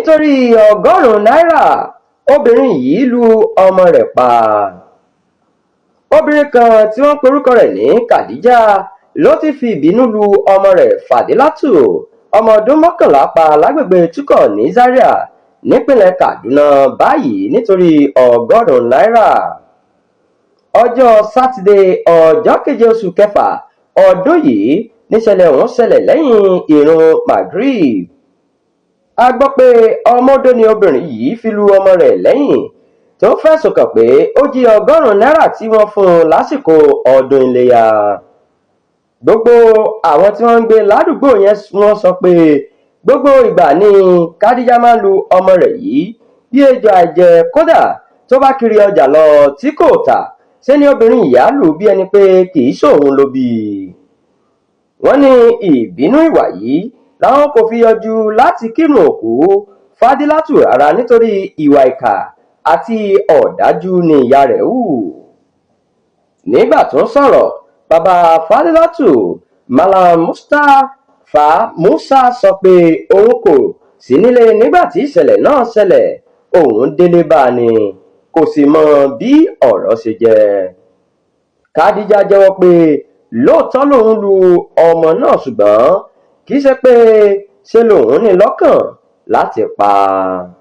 nítorí ọgọ́rùn-ún náírà obìnrin yìí lu ọmọ rẹ̀ pa. obìnrin kan tí wọ́n ń porúkọ rẹ̀ ní Khadija ló ti fi ìbínú lu ọmọ rẹ̀ Fadilatu ọmọ ọdún 11 pa lágbègbè Tukọ̀ ní Zaria nípínlẹ̀ Kaduna báyìí nítorí ọgọ́rùn-ún náírà. ọjọ́ sátidé ọjọ́ 7 oṣù kẹfà ọdún yìí níṣẹ̀lẹ̀ ọ̀hún ṣẹlẹ̀ lẹ́yìn ìrun Maghrib. a gbọ́ pé ọmọdé ni obìnrin yìí fi lu ọmọ rẹ̀ lẹ́yìn tó fẹ̀sùn kàn pé ó jí ọgọ́rùn-ún náírà tí wọ́n fún un lásìkò ọdún iléyá. gbogbo àwọn tí wọ́n ń gbé ládùúgbò yẹn wọ́n sọ pé gbogbo ìgbà ni Khadija máa ń lu ọmọ rẹ̀ yìí bí ejò àìjẹ, kódà tó bá kiri ọjà lọ tí kò tà ṣe ni obìnrin ìyá lù bí ẹni pé kì í ṣòun ló bí i. wọ́n ní ìbínú ìwà yìí làwọn kò fi yọjú láti kírun òkú Fadilatu rárá nítorí ìwà ìkà àti ọ̀dájú ni ìyá rẹ̀ hù. nígbà tó ń sọ̀rọ̀, bàbá Fadilatu Malam Mustapha Musa sọ pé òun kò sí nílé nígbà tí ìṣẹ̀lẹ̀ náà ṣẹlẹ̀, òun délé bá a ni kò sì mọ bí ọ̀rọ̀ ṣe jẹ́. Khadija jẹ́wọ́ pé lóòótọ́ lòun lu ọmọ náà ṣùgbọ́n kì í ṣe pé ṣe lòun ní lọ́kàn láti pa á.